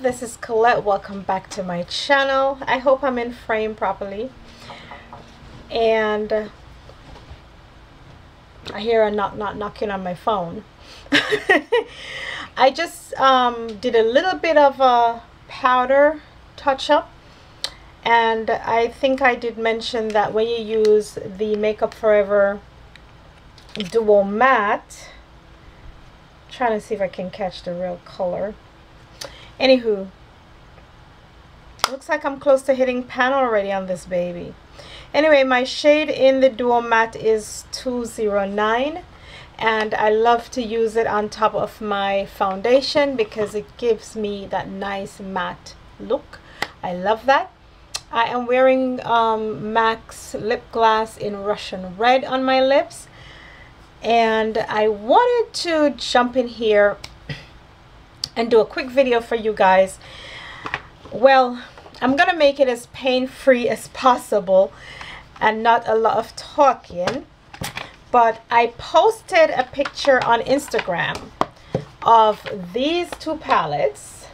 this is Colette. Welcome back to my channel. I hope I'm in frame properly. And I hear a knocking on my phone. I just did a little bit of a powder touch-up, and I think I did mention that when you use the Makeup Forever Duo Matte, trying to see if I can catch the real color. Anywho, looks like I'm close to hitting pan already on this baby. Anyway, my shade in the Duo Matte is 209, and I love to use it on top of my foundation because it gives me that nice matte look. I love that. I am wearing MAC's lip gloss in Russian Red on my lips, and I wanted to jump in here and do a quick video for you guys. Well, I'm gonna make it as pain-free as possible and not a lot of talking, but I posted a picture on Instagram of these two palettes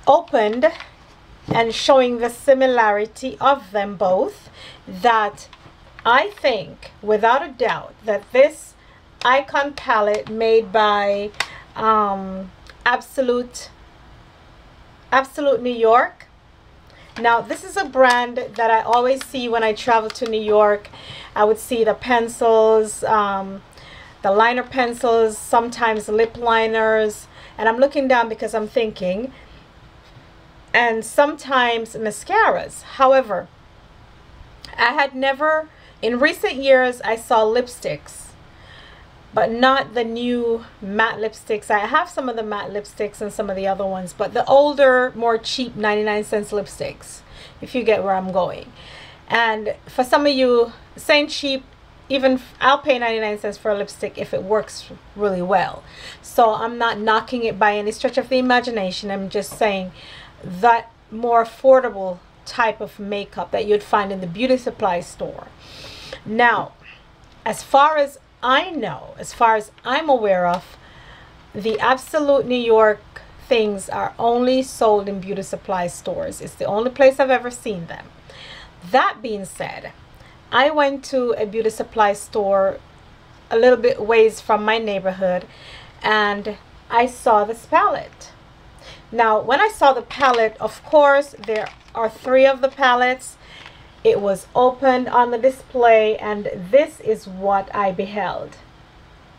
opened and showing the similarity of them both, that I think without a doubt that this Icon palette made by Absolute New York. Now this is a brand that I always see when I travel to New York. I would see the pencils, the liner pencils, sometimes lip liners, and I'm looking down because I'm thinking, and sometimes mascaras. However, I had never, in recent years I saw lipsticks, but not the new matte lipsticks. I have some of the matte lipsticks and some of the other ones, but the older, more cheap 99-cent lipsticks, if you get where I'm going. And for some of you, saying cheap, even I'll pay 99 cents for a lipstick if it works really well. So I'm not knocking it by any stretch of the imagination. I'm just saying that more affordable type of makeup that you'd find in the beauty supply store. Now, as far as I know, as far as I'm aware of, the Absolute New York things are only sold in beauty supply stores. It's the only place I've ever seen them. That being said, I went to a beauty supply store a little bit ways from my neighborhood, and I saw this palette. Now, when I saw the palette, of course, there are 3 of the palettes. It was opened on the display, and this is what I beheld.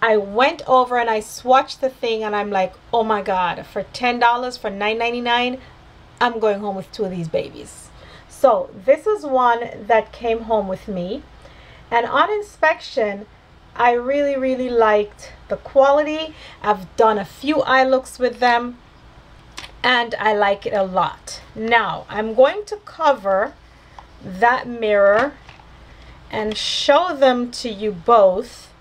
I went over and I swatched the thing, and I'm like, oh my God, for $10, for $9.99, I'm going home with 2 of these babies. So this is one that came home with me, and on inspection, I really liked the quality. I've done a few eye looks with them, and I like it a lot. Now, I'm going to cover that mirror and show them to you both,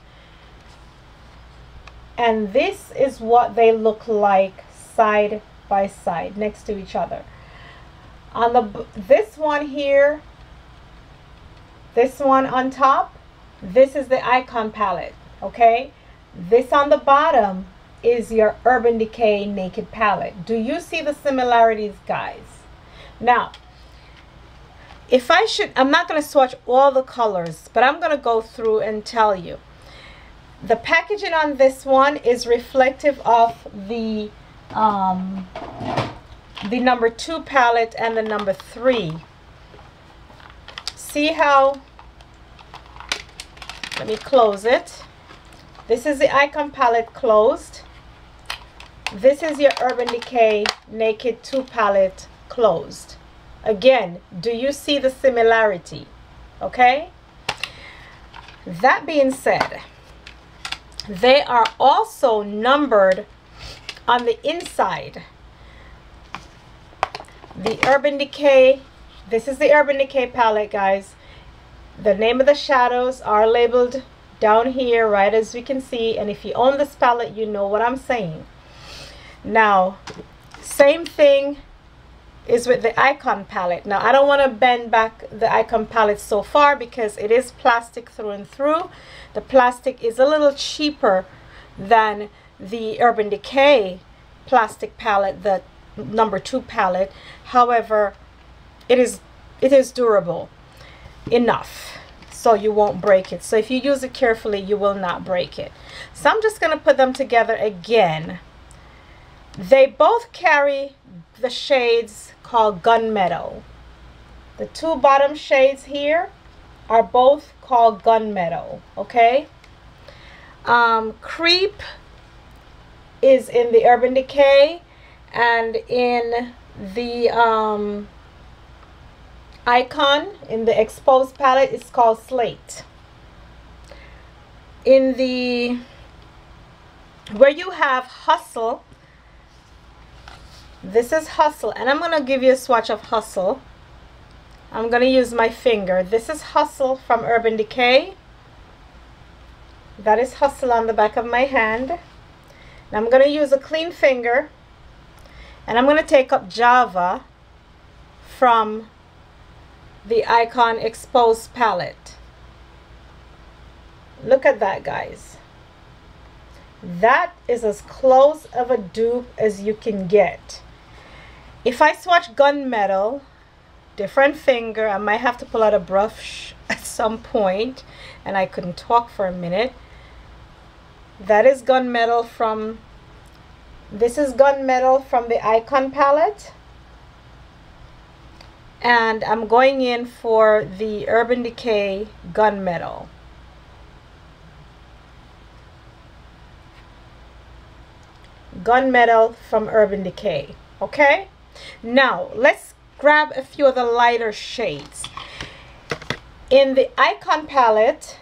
and this is what they look like side by side next to each other. On this one here, this one on top, this is the Icon palette, okay? This on the bottom is your Urban Decay Naked palette. Do you see the similarities, guys? Now, if I should, I'm not going to swatch all the colors, but I'm going to go through and tell you. The packaging on this one is reflective of the number 2 palette and the number 3. See how, let me close it. This is the Icon palette closed. This is your Urban Decay Naked 2 palette closed. Again, do you see the similarity? Okay? That being said, they are also numbered on the inside. The Urban Decay, this is the Urban Decay palette, guys. The name of the shadows are labeled down here, right as we can see, and if you own this palette, you know what I'm saying. Now, same thing is with the Icon palette. Now, I don't want to bend back the Icon palette so far because it is plastic through and through. The plastic is a little cheaper than the Urban Decay plastic palette, the #2 palette. However, it is durable enough so you won't break it. So if you use it carefully, you will not break it. So I'm just going to put them together again. They both carry the shades called Gunmetal. The two bottom shades here are both called Gunmetal, okay? Creep is in the Urban Decay, and in the Icon, in the Exposed palette, it's called Slate. In the, where you have Hustle, this is Hustle, and I'm going to give you a swatch of Hustle. I'm going to use my finger. This is Hustle from Urban Decay. That is Hustle on the back of my hand. And I'm going to use a clean finger, and I'm going to take up Java from the Icon Exposed palette. Look at that, guys. That is as close of a dupe as you can get. If I swatch Gunmetal, different finger, I might have to pull out a brush at some point, and I couldn't talk for a minute. That is Gunmetal from, this is Gunmetal from the Icon palette. And I'm going in for the Urban Decay Gunmetal. Gunmetal from Urban Decay. Okay? Now, let's grab a few of the lighter shades. In the Icon palette,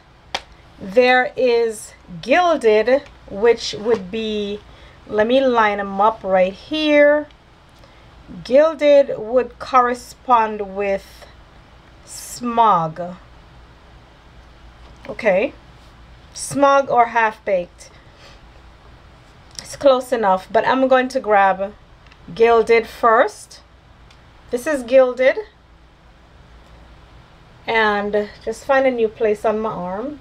there is Gilded, which would be, let me line them up right here. Gilded would correspond with Smog. Okay, Smog or Half Baked. It's close enough, but I'm going to grab Gilded first. This is Gilded, and just find a new place on my arm.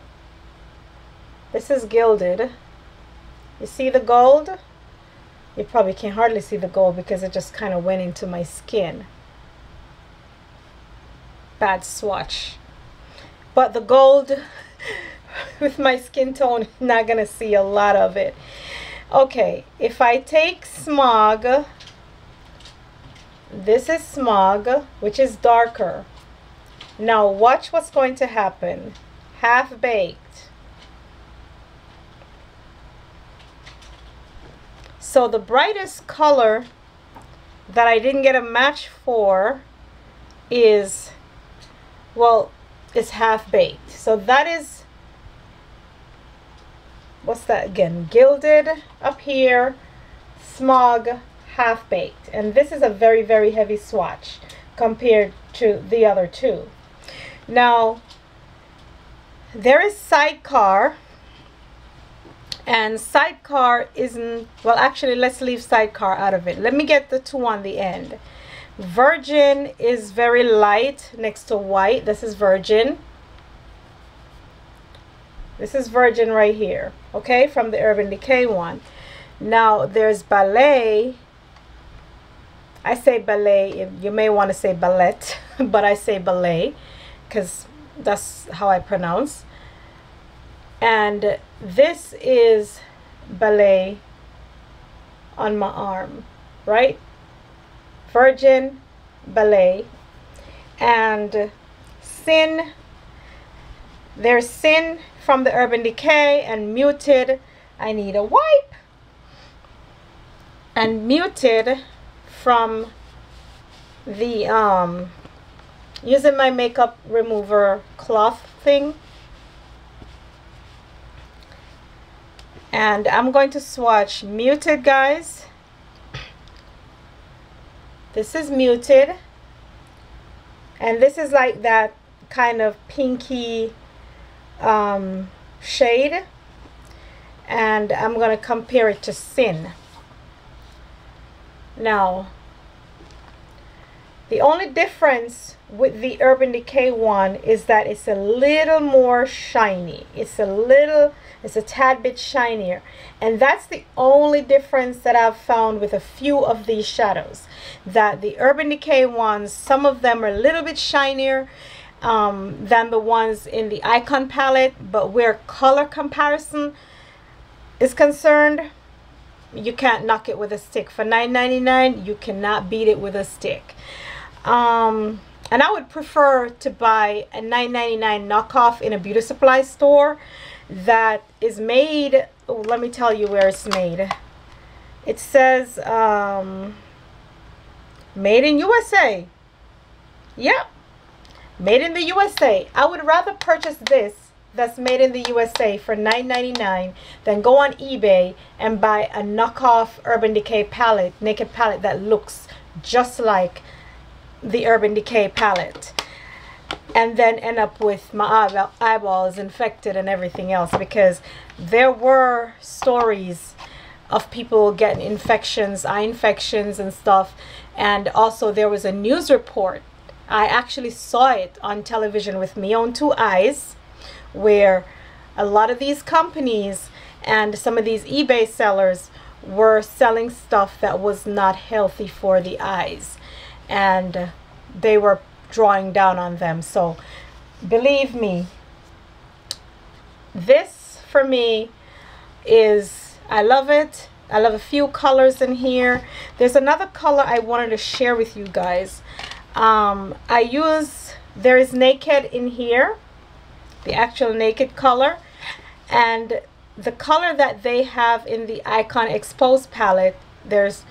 This is Gilded. You see the gold? You probably can hardly see the gold because it just kind of went into my skin. Bad swatch. But the gold with my skin tone, not gonna see a lot of it. Okay, if I take Smog, this is Smog, which is darker. Now watch what's going to happen. Half Baked. So the brightest color that I didn't get a match for is, well, it's Half Baked. So that is, what's that again? Gilded up here, Smog, Half Baked. And this is a very, very heavy swatch compared to the other two. Now, there is Sidecar. And Sidecar isn't, well, actually, let's leave Sidecar out of it. Let me get the two on the end. Virgin is very light next to white. This is Virgin. This is Virgin right here, okay, from the Urban Decay one. Now, there's Ballet. I say Ballet. You may want to say Ballet, but I say Ballet because that's how I pronounce. And this is Ballet on my arm, right? Virgin, Ballet, and Sin. There's Sin from the Urban Decay, and Muted. I need a wipe. And Muted from the using my makeup remover cloth thing. And I'm going to swatch Muted, guys. This is Muted. And this is like that kind of pinky shade. And I'm going to compare it to Sin. Now, The only difference with the Urban Decay one is that it's a little more shiny. It's a tad bit shinier. And that's the only difference that I've found with a few of these shadows. That the Urban Decay ones, some of them are a little bit shinier than the ones in the Icon palette. But where color comparison is concerned, you can't knock it with a stick. For $9.99, you cannot beat it with a stick. And I would prefer to buy a $9.99 knockoff in a beauty supply store that is made, oh, let me tell you where it's made. It says made in USA. Yep, made in the USA. I would rather purchase this that's made in the USA for $9.99 than go on eBay and buy a knockoff Urban Decay palette, naked palette that looks just like the Urban Decay palette, and then end up with my eyeballs infected and everything else, because there were stories of people getting infections, eye infections and stuff. And also there was a news report, I actually saw it on television with my own two eyes, where a lot of these companies and some of these eBay sellers were selling stuff that was not healthy for the eyes, and they were drawing down on them. So believe me, this for me is, I love it. I love a few colors in here. There's another color I wanted to share with you guys. There is Naked in here, the actual Naked color, and the color that they have in the Icon Exposed palette, there's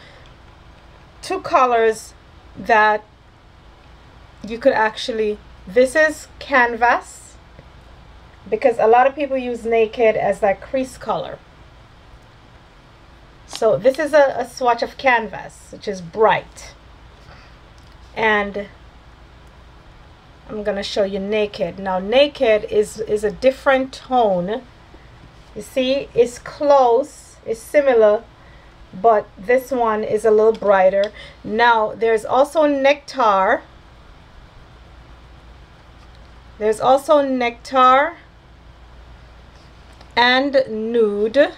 two colors that you could actually, this is Canvas, because a lot of people use Naked as that crease color. So this is a swatch of Canvas, which is bright. And I'm going to show you Naked. Now Naked is a different tone. You see, it's close, it's similar, but this one is a little brighter. Now there's also Nectar. There's also Nectar and Nude.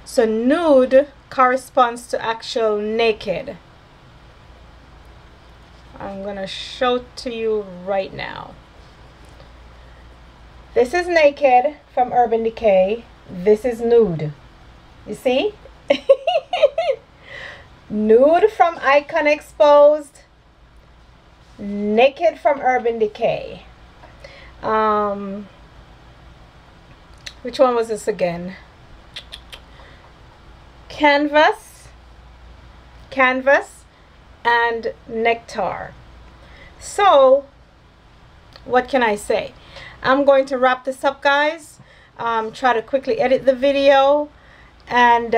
So Nude corresponds to actual Naked. I'm going to show it to you right now. This is Naked from Urban Decay. This is Nude. You see? Nude from Icon Exposed. Naked from Urban Decay. Which one was this again? Canvas, and Nectar. So what can I say? I'm going to wrap this up, guys. Try to quickly edit the video and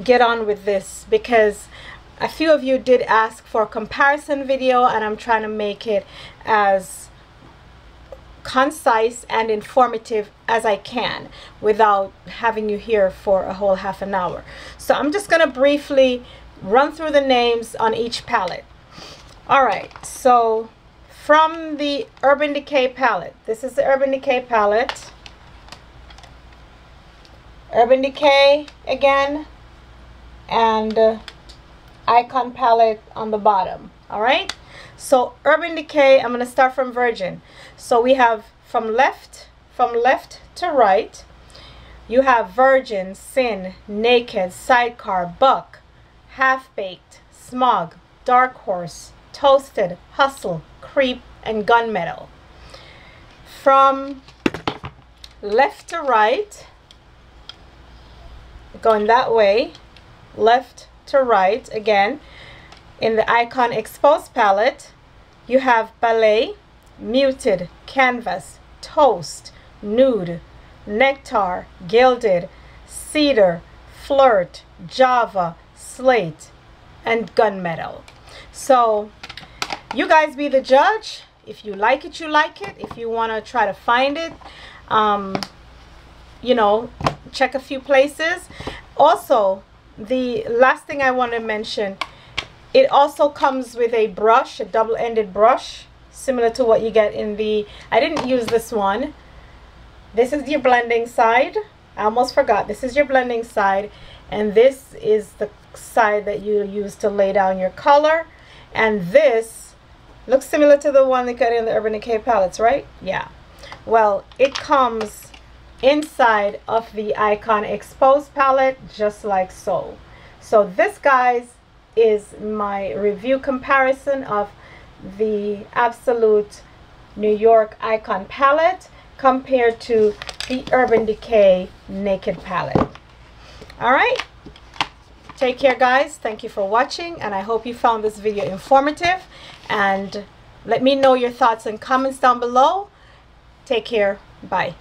get on with this, because a few of you did ask for a comparison video, and I'm trying to make it as concise and informative as I can without having you here for a whole half an hour. So I'm just going to briefly run through the names on each palette. Alright, so from the Urban Decay palette, this is the Urban Decay palette. Urban Decay again, and Icon palette on the bottom. Alright, so Urban Decay, I'm going to start from Virgin. So we have from left to right, you have Virgin, Sin, Naked, Sidecar, Buck, Half-Baked, Smog, Dark Horse, Toasted, Hustle, Creep, and Gunmetal. From left to right, going that way, left to right again, in the Icon Exposed palette, you have Ballet, Muted, Canvas, Toast, Nude, Nectar, Gilded, Cedar, Flirt, Java, Slate, and Gunmetal. So you guys be the judge. If you like it, you like it. If you want to try to find it, you know, check a few places. Also, the last thing I want to mention, It also comes with a brush, a double-ended brush, similar to what you get in the, I didn't use this one. This is your blending side. I almost forgot. This is your blending side, and this is the side that you use to lay down your color. And this looks similar to the one that got in the Urban Decay palettes, right? Yeah. Well, it comes inside of the Icon Exposed palette, just like so. So this, guys, is my review comparison of the Absolute New York Icon palette compared to the Urban Decay Naked palette. All right, take care, guys. Thank you for watching, and I hope you found this video informative, and let me know your thoughts and comments down below. Take care. Bye.